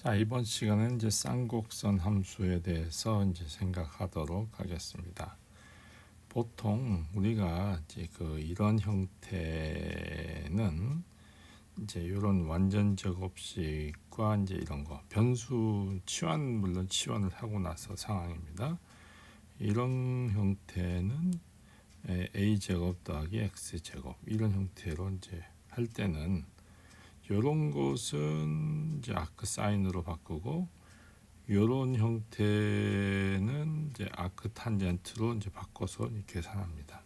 자, 이번 시간은 이제 쌍곡선 함수에 대해서 이제 생각하도록 하겠습니다. 보통 우리가 이제 이런 형태는 이제 이런 완전 제곱식과 이제 이런 거 변수 치환, 물론 치환을 하고 나서 상황입니다. 이런 형태는 a 제곱 더하기 x 제곱 이런 형태로 이제 할 때는 요런 것은 이제 아크 사인으로 바꾸고 요런 형태는 이제 아크 탄젠트로 이제 바꿔서 계산합니다.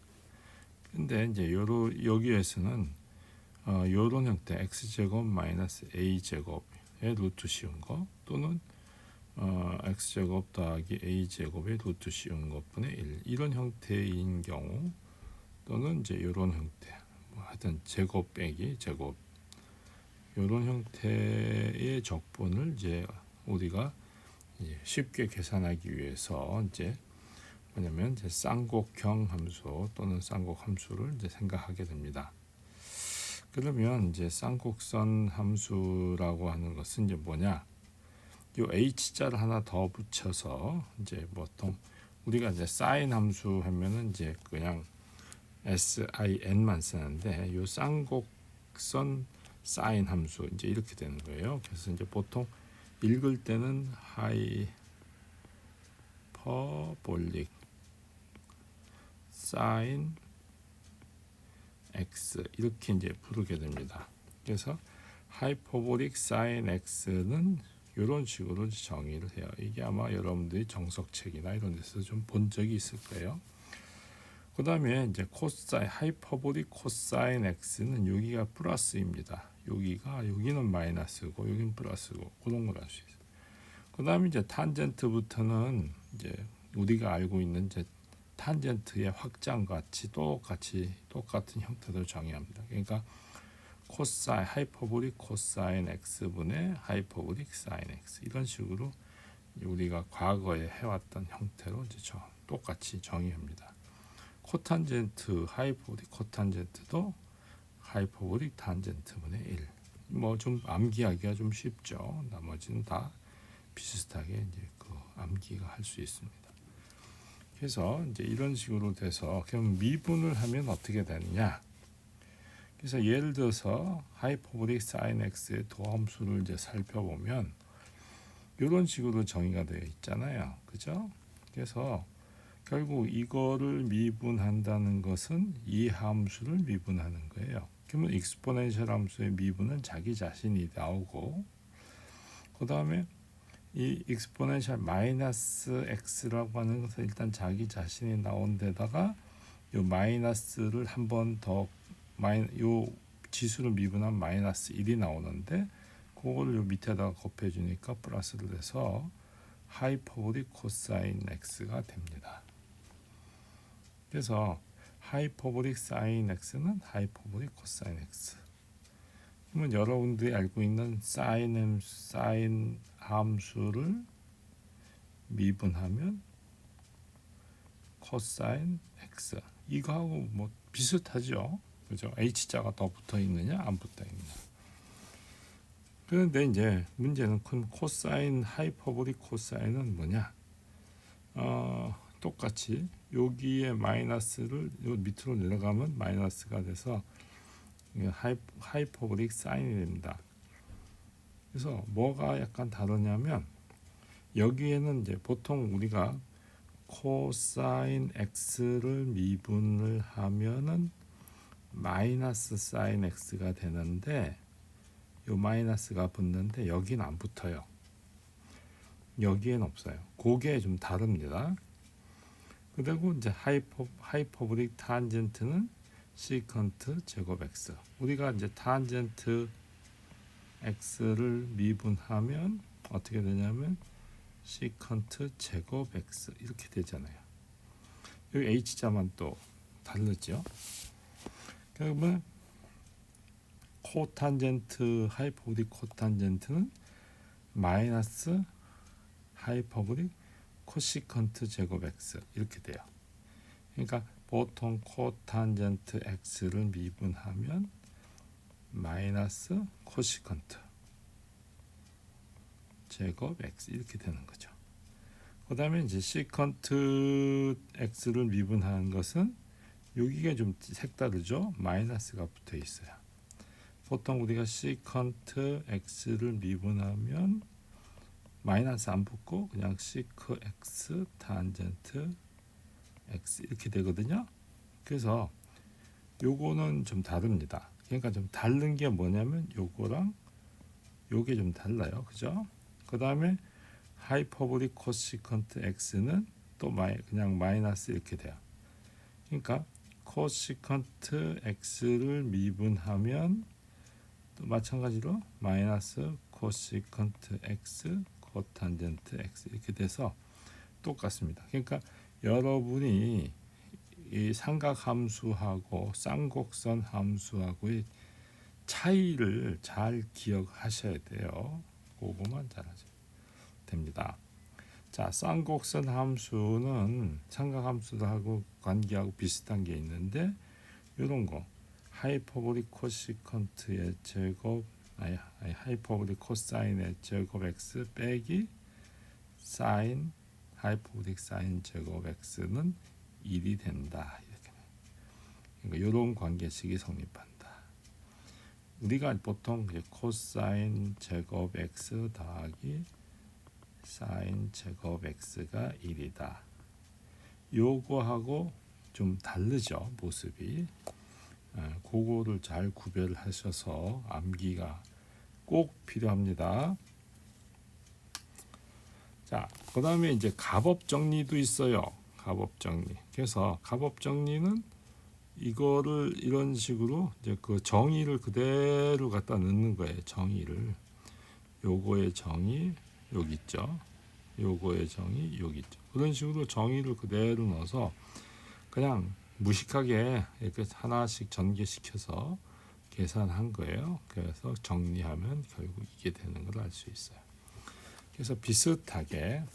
근데 이제 여기에서는 요런 형태 x 제곱 마이너스 a 제곱의 루트 씌운 거 또는 x 제곱 더하기 a 제곱의 루트 씌운 것분의 1 이런 형태인 경우 또는 이제 요런 형태 뭐 하여튼 제곱 빼기 제곱 이런 형태의 적분을 이제 우리가 쉽게 계산하기 위해서 이제 뭐냐면 이제 쌍곡형 함수 또는 쌍곡 함수를 이제 생각하게 됩니다. 그러면 이제 쌍곡선 함수라고 하는 것은 이제 뭐냐? 이 h자를 하나 더 붙여서 이제 보통 우리가 이제 사인 함수 하면은 이제 그냥 sin만 쓰는데 이 쌍곡선 사인 함수 이제 이렇게 되는 거예요. 그래서 이제 보통 읽을 때는 하이퍼볼릭 사인 x 이렇게 이제 부르게 됩니다. 그래서 하이퍼볼릭 사인 x는 이런 식으로 정의를 해요. 이게 아마 여러분들이 정석책이나 이런 데서 좀 본 적이 있을 거예요. 그 다음에 이제 코사인 하이퍼볼릭 코사인 x는 여기가 플러스입니다. 여기는 마이너스고 여기는 플러스고 그런 걸 알 수 있어요. 그 다음에 이제 탄젠트부터는 이제 우리가 알고 있는 이제 탄젠트의 확장과 똑같은 형태로 정의합니다. 그러니까 코사인 하이퍼볼릭 코사인 x분의 하이퍼볼릭 사인 x 이런 식으로 우리가 과거에 해왔던 형태로 이제 똑같이 정의합니다. 코탄젠트 하이퍼볼릭 코탄젠트도 하이퍼볼릭 탄젠트분의 1. 뭐 좀 암기하기가 좀 쉽죠. 나머지는 다 비슷하게 이제 암기가 할 수 있습니다. 그래서 이제 이런 식으로 돼서 그럼 미분을 하면 어떻게 되느냐? 그래서 예를 들어서 하이퍼볼릭 사인 x의 도함수를 이제 살펴보면 이런 식으로 정의가 되어 있잖아요. 그죠? 그래서 결국 이거를 미분한다는 것은 이 함수를 미분하는 거예요. 그러면 익스포넨셜 함수의 미분은 자기 자신이 나오고 그 다음에 이 익스포넨셜 마이너스 x라고 하는 것은 일단 자기 자신이 나온 데다가 요 마이너스를 한 번 더 요 지수를 미분한 마이너스 1이 나오는데 그걸 요 밑에다가 곱해주니까 플러스를 해서 하이퍼볼릭 코사인 x가 됩니다. 그래서 하이퍼볼릭 사인 x는 하이퍼볼릭 코사인 x. 그러면 여러분들이 알고 있는 사인 함수를 미분하면 코사인 x. 이거하고 뭐 비슷하죠. 그죠? h자가 더 붙어 있느냐 안 붙어 있느냐. 그런데 이제 문제는 코사인 하이퍼볼릭 코사인은 뭐냐? 똑같이 여기에 마이너스를 요 밑으로 내려가면 마이너스가 돼서 하이퍼볼릭 사인이 됩니다. 그래서 뭐가 약간 다르냐면 여기에는 이제 보통 우리가 코사인 x를 미분을 하면은 마이너스 사인 x가 되는데 요 마이너스가 붙는데 여기는 안 붙어요. 여기엔 없어요. 그게 좀 다릅니다. 그리고 이제 하이퍼볼릭 탄젠트는 시컨트 제곱 x. 우리가 이제 탄젠트 x를 미분하면 어떻게 되냐면 시컨트 제곱 x 이렇게 되잖아요. 여기 h자만 또 다르죠. 그러면 코탄젠트 하이퍼볼릭 코탄젠트는 마이너스 하이퍼볼릭 코시컨트 제곱 x 이렇게 돼요. 그러니까 보통 코탄젠트 x를 미분하면 마이너스 코시컨트 제곱 x 이렇게 되는 거죠. 그 다음에 이제 시컨트 x를 미분하는 것은 여기가 좀 색다르죠. 마이너스가 붙어 있어요. 보통 우리가 시컨트 x를 미분하면 마이너스 안 붙고 그냥 시크 x 탄젠트 x 이렇게 되거든요. 그래서 요거는 좀 다릅니다. 그러니까 좀 다른 게 뭐냐면 요거랑 요게 좀 달라요. 그죠? 그 다음에 하이퍼보릭 코시컨트 x는 또 그냥 마이너스 이렇게 돼요. 그러니까 코시컨트 x를 미분하면 또 마찬가지로 마이너스 코시컨트 x 코탄젠트 x 이렇게 돼서 똑같습니다. 그러니까 여러분이 이 삼각함수하고 쌍곡선 함수하고의 차이를 잘 기억하셔야 돼요. 그거만 잘하셔야 됩니다. 자, 쌍곡선 함수는 삼각함수하고 관계하고 비슷한 게 있는데 이런 거 하이퍼보릭 코시컨트의 제곱 하이퍼보릭 코사인의 제곱 x 빼기 사인 하이퍼보릭 사인 제곱 x는 1이 된다. 이렇게. 그러니까 이런 관계식이 성립한다. 우리가 보통 코사인 제곱 x 더하기 사인 제곱 x가 1이다. 요거하고 좀 다르죠, 모습이. 그거를 잘 구별하셔서 암기가 꼭 필요합니다. 자, 그 다음에 이제 값업 정리도 있어요. 값업 정리. 그래서 값업 정리는 이거를 이런 식으로 이제 그 정의를 그대로 갖다 넣는 거예요. 정의를. 요거의 정의 여기 있죠. 요거의 정의 여기 있죠. 그런 식으로 정의를 그대로 넣어서 그냥 무식하게 이렇게 하나씩 전개시켜서 계산한 거예요. 그래서 정리하면 결국 이게 되는 걸 알 수 있어요. 그래서 비슷하게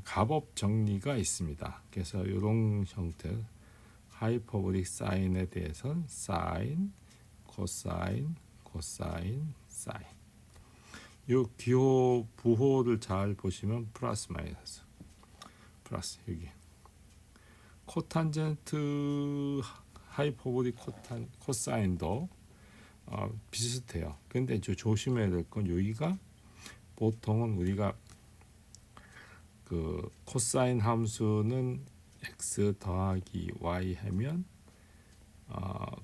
값업 정리가 있습니다. 그래서 이런 형태 하이퍼보릭 사인에 대해서는 사인, 코사인, 코사인, 사인. 이 기호 부호를 잘 보시면 플러스 마이너스 플러스 여기 코탄젠트 하이퍼보릭 코사인도 비슷해요. 근데 조심해야 될 건 여기가 보통은 우리가 그 코사인 함수는 x 더하기 y 하면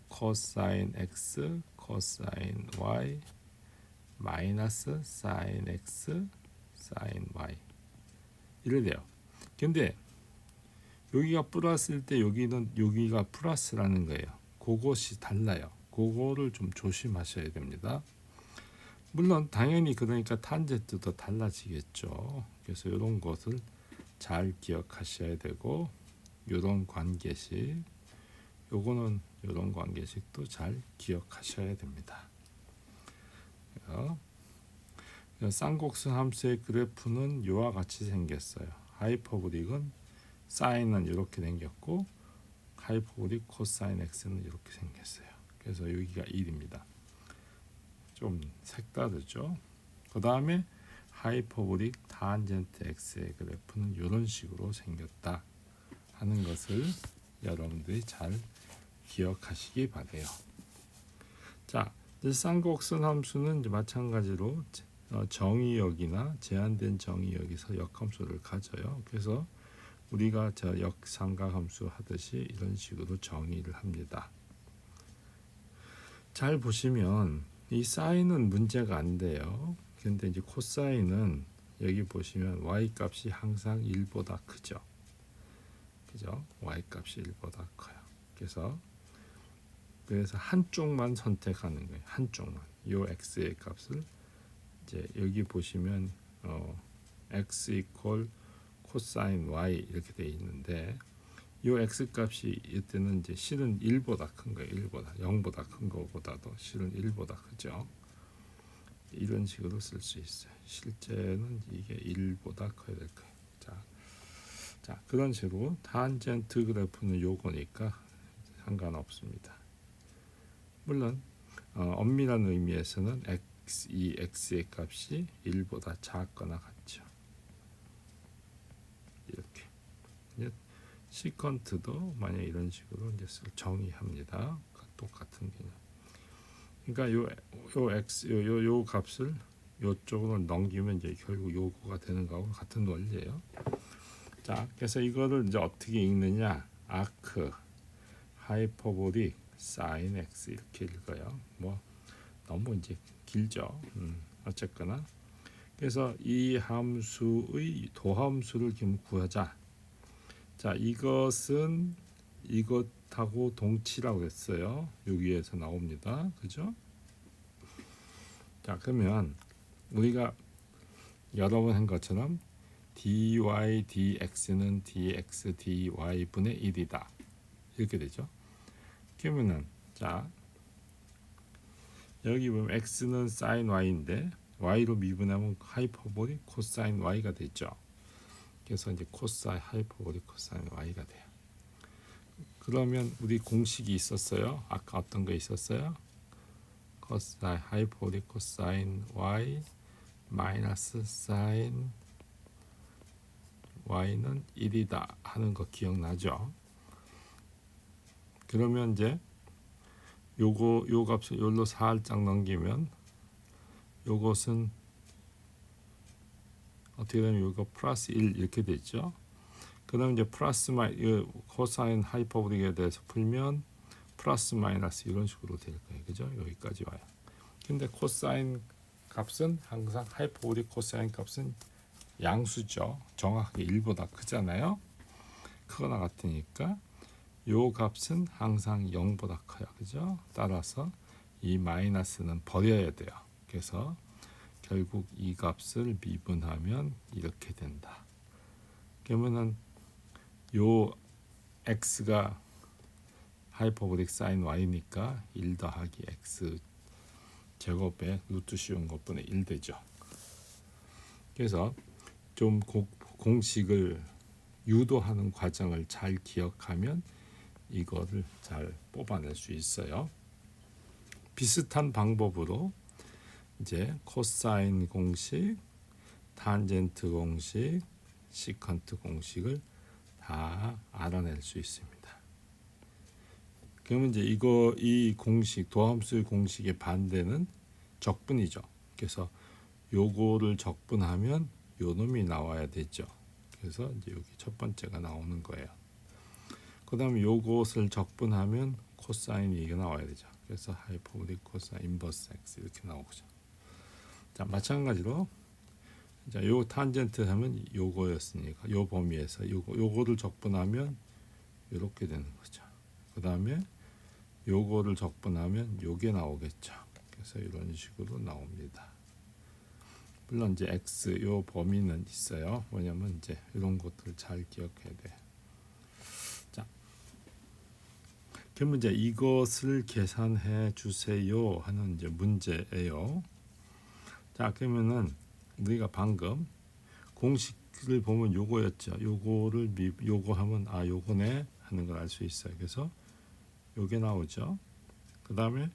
코사인 x 코사인 y 마이너스 사인 x 사인 y 이래 돼요. 근데 여기가 플러스일 때 여기가 플러스라는 거예요. 그것이 달라요. 그거를 좀 조심하셔야 됩니다. 물론 당연히 그러니까 탄젠트도 달라지겠죠. 그래서 이런 것을 잘 기억하셔야 되고 이런 관계식 요거는 이런 관계식도 잘 기억하셔야 됩니다. 쌍곡선 함수의 그래프는 이와 같이 생겼어요. 하이퍼보릭은 사인은 이렇게 생겼고 하이퍼보릭 코사인 x는 이렇게 생겼어요. 그래서 여기가 1입니다. 좀 색다르죠. 그 다음에 하이퍼보릭 탄젠트 x의 그래프는 이런 식으로 생겼다 하는 것을 여러분들이 잘 기억하시기 바래요. 자, 쌍곡선 함수는 이제 마찬가지로 정의역이나 제한된 정의역에서 역함수를 가져요. 그래서 우리가 역삼각함수 하듯이 이런 식으로 정의를 합니다. 잘 보시면 이 사인은 문제가 안 돼요. 근데 이제 코사인은 여기 보시면 y 값이 항상 1보다 크죠. 그죠? y 값이 1보다 커요. 그래서 한쪽만 선택하는 거예요. 한쪽만. 요 x의 값을 이제 여기 보시면 x 이퀄 코사인 y 이렇게 돼 있는데 요 x 값이 이때는 이제 실은 1보다 큰 거예요. 1보다 0보다 큰 거보다도 실은 1보다 크죠. 이런 식으로 쓸 수 있어요. 실제는 이게 1보다 커야 될 거예요. 자, 그런 식으로 탄젠트 그래프는 요거니까 상관없습니다. 물론 엄밀한 의미에서는 이 x의 값이 1보다 작거나 같죠. 이렇게. 이제 시컨트도 만약 이런 식으로 이제 정의합니다. 똑같은 개념. 그러니까 요 x 요 값을 요쪽으로 넘기면 이제 결국 요거가 되는 거하고 같은 논리예요. 자, 그래서 이거를 이제 어떻게 읽느냐? 아크 하이퍼보릭 사인 x 이렇게 읽어요. 뭐 너무 이제 길죠. 어쨌거나 그래서 이 함수의 도함수를 구하자. 자, 이것은 이것하고 동치라고 했어요. 여기에서 나옵니다. 그죠? 자, 그러면 우리가 여러 번 한 것처럼 dy dx는 dx dy 분의 1이다. 이렇게 되죠. 그러면은 자, 여기 보면 x는 sin y인데 y로 미분하면 하이퍼보릭 코사인 y가 되죠. 그래서 이제 코사인 하이퍼보릭 코사인 y가 돼요. 그러면 우리 공식이 있었어요. 아까 어떤 거 있었어요? 코사인 하이퍼보릭 코사인 y 마이너스 사인 y는 1이다 하는 거 기억나죠? 그러면 이제 요 값을 요로 살짝 넘기면 요것은 어떻게 되면 요거 플러스 1 이렇게 되죠. 그다음 이제 플러스 코사인 하이퍼보릭에 대해서 풀면 플러스 마이너스 이런 식으로 될 거예요. 그죠? 여기까지 와요. 근데 코사인 값은 항상 하이퍼보릭 코사인 값은 양수죠. 정확하게 1보다 크잖아요. 크거나 같으니까 요 값은 항상 0보다 커요. 그죠? 따라서 이 마이너스는 버려야 돼요. 그래서 결국 이 값을 미분하면 이렇게 된다. 그러면은 요 x가 하이퍼보릭 사인 y니까 1 더하기 x 제곱에 루트 씌운 것분의 1 되죠. 그래서 좀 공식을 유도하는 과정을 잘 기억하면 이거를 잘 뽑아낼 수 있어요. 비슷한 방법으로 이제 코사인 공식, 탄젠트 공식, 시컨트 공식을 다 알아낼 수 있습니다. 그러면 이제 이 공식 도함수의 공식의 반대는 적분이죠. 그래서 요거를 적분하면 요 놈이 나와야 되죠. 그래서 이제 여기 첫 번째가 나오는 거예요. 그다음에 요것을 적분하면 코사인이 이게 나와야 되죠. 그래서 하이퍼보릭 코사인 인버스 x 이렇게 나오죠. 자, 마찬가지로 자, 요 탄젠트 하면 요거였으니까 요 범위에서 요거를 적분하면 이렇게 되는 거죠. 그다음에 요거를 적분하면 요게 나오겠죠. 그래서 이런 식으로 나옵니다. 물론 이제 x 요 범위는 있어요. 뭐냐면 이제 이런 것들을 잘 기억해야 돼. 자, 그러면 이제 이것을 계산해 주세요 하는 이제 문제예요. 자, 그러면은 우리가 방금 공식을 보면 요거였죠. 요거 하면 요거네 하는 걸 알 수 있어요. 그래서 요게 나오죠. 그 다음에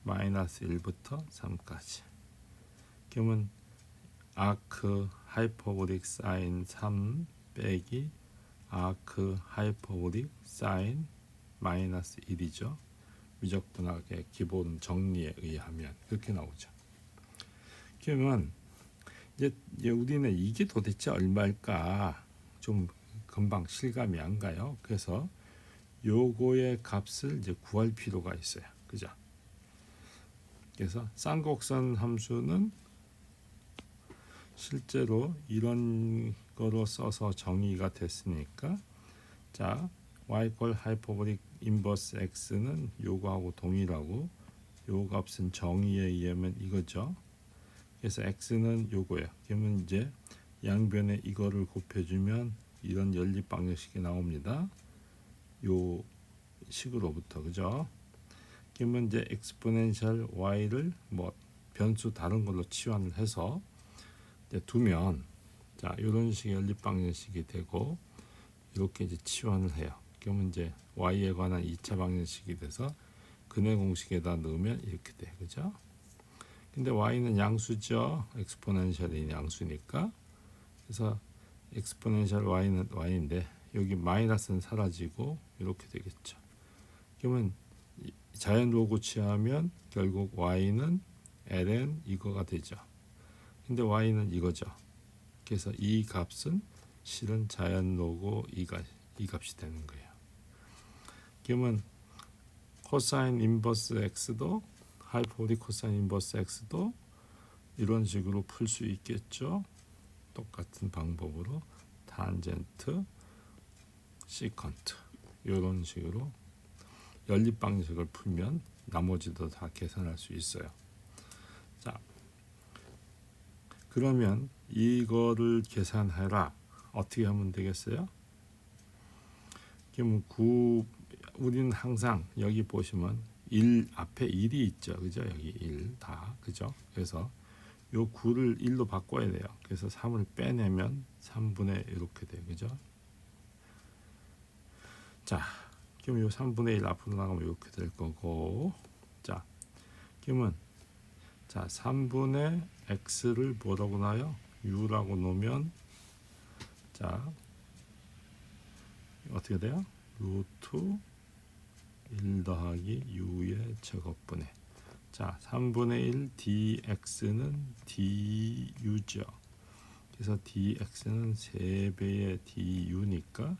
마이너스 1부터 3까지. 그러면 아크 하이퍼보릭 사인 3 빼기 아크 하이퍼보릭 사인 마이너스 1이죠. 미적분학의 기본 정리에 의하면 그렇게 나오죠. 그러면 이제 우리는 이게 도대체 얼마일까 좀 금방 실감이 안 가요. 그래서 요거의 값을 이제 구할 필요가 있어요. 그죠? 그래서 쌍곡선 함수는 실제로 이런 거로 써서 정의가 됐으니까 자, y 꼴 하이퍼보릭 인버스 x는 요거하고 동일하고 요 값은 정의에 의하면 이거죠. 그래서 x는 요거예요. 그러면 이제 양변에 이거를 곱해주면 이런 연립 방정식이 나옵니다. 요 식으로부터 그죠? 그러면 이제 exponential y를 뭐 변수 다른 걸로 치환을 해서 이제 두면 자 이런 식의 연립 방정식이 되고 이렇게 이제 치환을 해요. 그러면 이제 y에 관한 2차 방정식이 돼서 근해 공식에다 넣으면 이렇게 돼, 그죠? 근데 y는 양수죠. 엑스포넨셜이 양수니까. 그래서 엑스포넨셜 y는 y인데 여기 마이너스는 사라지고 이렇게 되겠죠. 그러면 자연 로고 취하면 결국 y는 ln 이거가 되죠. 근데 y는 이거죠. 그래서 이 값은 실은 자연 로고 이 값이 되는 거예요. 그러면 코사인 인버스 x도 하이퍼보릭 코사인 인버스 x도 이런 식으로 풀 수 있겠죠. 똑같은 방법으로 탄젠트, 시컨트 이런 식으로 연립 방식을 풀면 나머지도 다 계산할 수 있어요. 자, 그러면 이거를 계산해라. 어떻게 하면 되겠어요? 그러면 우리는 항상 여기 보시면 1 앞에 1이 있죠. 그죠? 여기 1 다. 그죠? 그래서 요 9를 1로 바꿔야 돼요. 그래서 3을 빼내면 3분의 이렇게 돼요. 그죠? 자, 그럼 요 3분의 1 앞으로 나가면 이렇게 될 거고. 자, 그러면 자, 3분의 x를 뭐라고 나요? u라고 놓으면 자, 어떻게 돼요? 루트 1 더하기 u의 제곱분의 자, 3분의 1 dx는 du죠. 그래서 dx는 3배의 du니까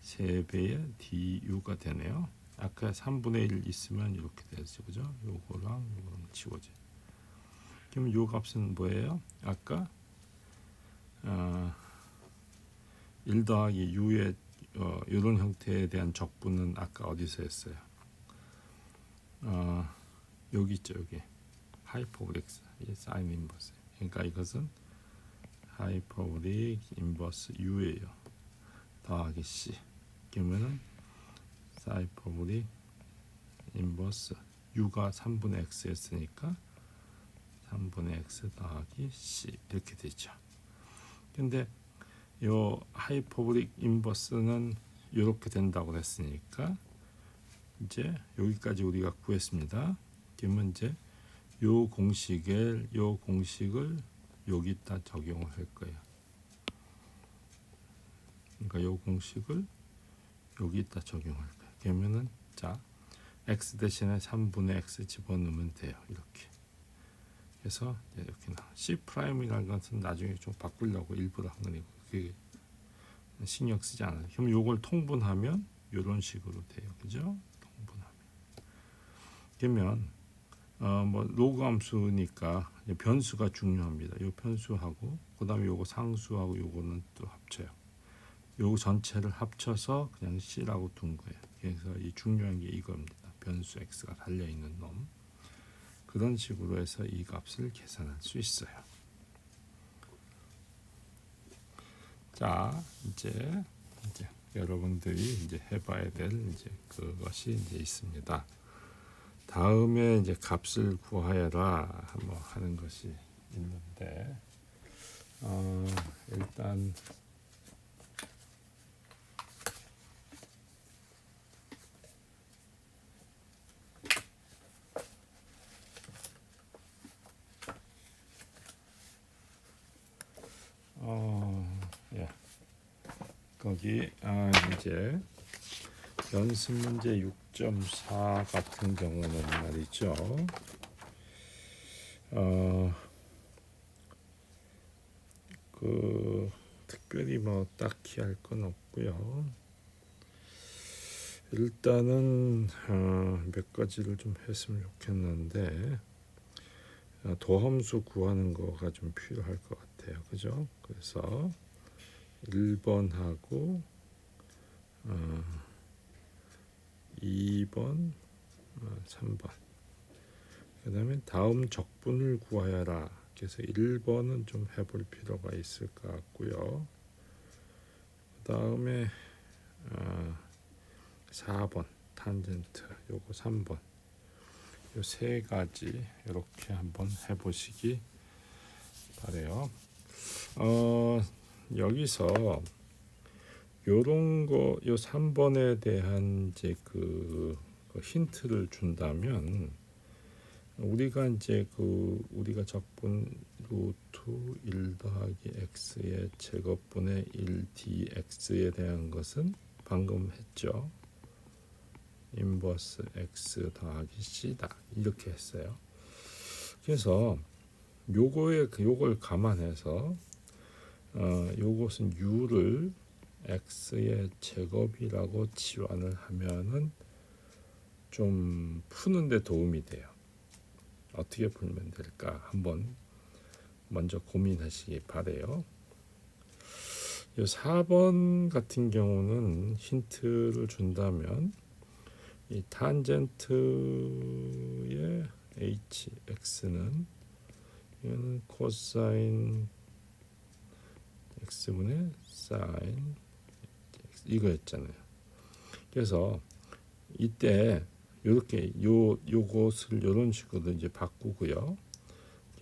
3배의 du가 되네요. 아까 3분의 1 있으면 이렇게 되죠. 그죠? 요거랑 요거랑 지워져. 그럼 요 값은 뭐예요? 아까 1 더하기 u의 이런 형태에 대한 적분은 아까 어디서 했어요? 여기 있죠. 여기 하이퍼보릭 사인 인버스. 그러니까 이것은 하이퍼보릭 인버스 u예요. 더하기 c. 그러면은 하이퍼보릭 인버스 u가 3분의 x였으니까 3분의 x 더하기 c 이렇게 되죠. 근데 요 하이퍼보릭 인버스는 이렇게 된다고 했으니까 이제 여기까지 우리가 구했습니다. 그러면 이제 요 공식을 여기다 적용을 할 거예요. 그러니까 요 공식을 여기다 적용할 거예요. 그러면은 자 x 대신에 3분의 x 집어넣으면 돼요. 이렇게. 그래서 이렇게 C 프라임이라는 것은 나중에 좀 바꾸려고 일부러 한 거니까 그게 신경 쓰지 않아요. 그럼 요걸 통분하면 이런 식으로 돼요. 그죠? 통분하면. 그러면 뭐 로그 함수니까 변수가 중요합니다. 요 변수하고 그다음에 요거 상수하고 요거는 또 합쳐요. 요 전체를 합쳐서 그냥 C라고 둔 거예요. 그래서 이 중요한 게 이겁니다. 변수 x가 달려 있는 놈. 그런 식으로 해서 이 값을 계산할 수 있어요. 자, 이제 여러분들이 이제 해봐야 될 이제 그것이 이제 있습니다. 다음에 이제 값을 구하여라 뭐 하는 것이 있는데 일단 예. 거기 이제 연습 문제 6.4 같은 경우는 말이죠. 그 특별히 뭐 딱히 할 건 없고요. 일단은 몇 가지를 좀 했으면 좋겠는데 도함수 구하는 거가 좀 필요할 것 같아요. 그죠? 그래서 1번하고 2번, 3번. 그 다음에 다음 적분을 구하여라. 그래서 1번은 좀 해볼 필요가 있을 것 같고요. 그 다음에 4번 탄젠트, 요거 3번. 요 세 가지 이렇게 한번 해보시기 바래요. 여기서 요런 거, 요 3번에 대한 이제 그 힌트를 준다면 우리가 이제 우리가 적분 루트 1 더하기 x의 제곱분의 1 dx에 대한 것은 방금 했죠. 인버스 x 더하기 c다 이렇게 했어요. 그래서 요걸 감안해서 요것은 u를 x의 제곱이라고 치환을 하면은 좀 푸는데 도움이 돼요. 어떻게 풀면 될까 한번 먼저 고민하시기 바래요. 이 4번 같은 경우는 힌트를 준다면 이 탄젠트의 hx는 이거는 코사인 x분의 사인 이거였잖아요. 그래서 이때 이렇게 요것을 이런 식으로 이제 바꾸고요.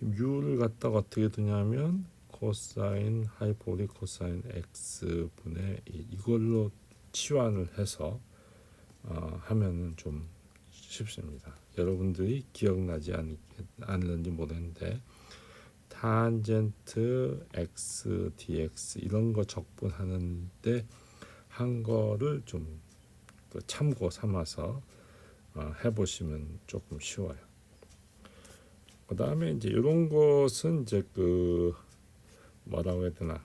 u를 갖다가 어떻게 두냐면 코사인 하이퍼보릭 코사인 x 분의 이걸로 치환을 해서 하면은 좀 쉽습니다. 여러분들이 기억나지 않는지 모르는데 탄젠트 x dx 이런 거 적분하는데 한 거를 좀 참고 삼아서 해보시면 조금 쉬워요. 그 다음에 이제 이런 것은 이제 뭐라고 해야 되나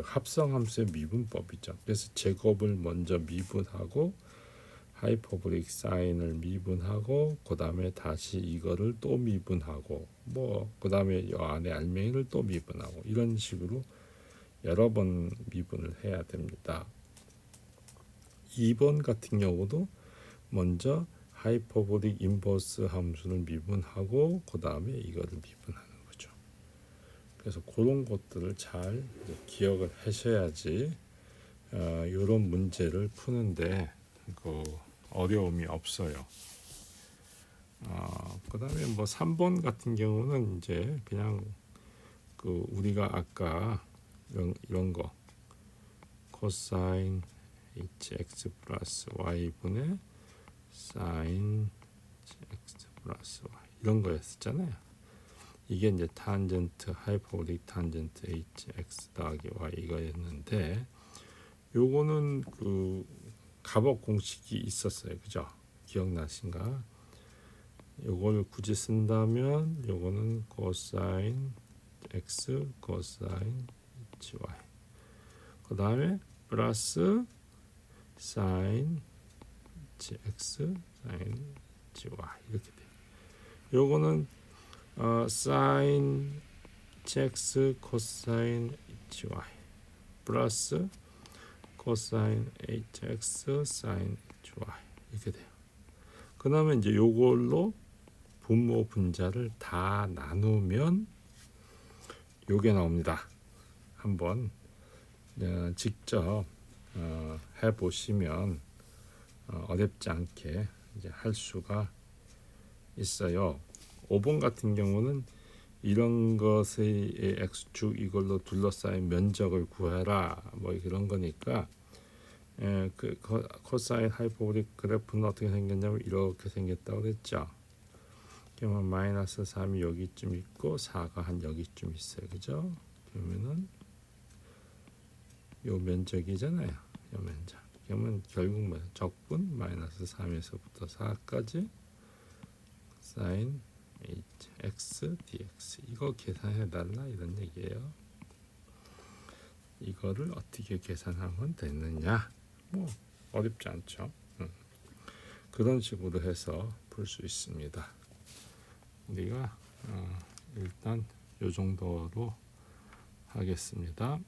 합성함수의 미분법이죠. 그래서 제곱을 먼저 미분하고 하이퍼보릭 사인을 미분하고 그 다음에 다시 이거를 또 미분하고 그 다음에 이 안에 알맹이를 또 미분하고 이런 식으로 여러 번 미분을 해야 됩니다. 2번 같은 경우도 먼저 하이퍼보릭 인버스 함수를 미분하고 그 다음에 이거를 미분하는 거죠. 그래서 그런 것들을 잘 기억을 하셔야지 이런 문제를 푸는데 어려움이 없어요. 그 다음에 3번 같은 경우는 이제 그냥 우리가 아까 이런 거 코사인 hx 플러스 y분의 사인 x 플러스 y 이런 거였잖아요. 이게 이제 탄젠트 하이퍼보릭 탄젠트 hx 더하기 y 이거였는데 요거는 값업 공식이 있었어요. 그죠? 기억나신가? 요걸 굳이 쓴다면 요거는 코사인 x 코사인 hy 그 다음에 플러스 사인 x 사인 y 이렇게 돼요. 요거는 사인 x 코사인 hy 플러스 코사인 hx 사인 hy 이렇게 돼요. 그 다음에 이제 요걸로 분모 분자를 다 나누면 요게 나옵니다. 한번 직접 해보시면 어렵지 않게 이제 할 수가 있어요. 5번 같은 경우는 이런 것의 x축 이걸로 둘러싸인 면적을 구해라 그런 거니까 코사인 하이퍼보릭 그래프는 어떻게 생겼냐면 이렇게 생겼다고 그랬죠. 그러면 마이너스 3이 여기쯤 있고 4가 한 여기쯤 있어요. 그죠? 그러면은 요 면적이잖아요. 요 면적. 그러면 결국 적분 마이너스 3에서부터 4까지 사인 x dx 이거 계산해 달라 이런 얘기예요. 이거를 어떻게 계산하면 되느냐? 어렵지 않죠. 그런 식으로 해서 풀 수 있습니다. 우리가 일단 요 정도로 하겠습니다.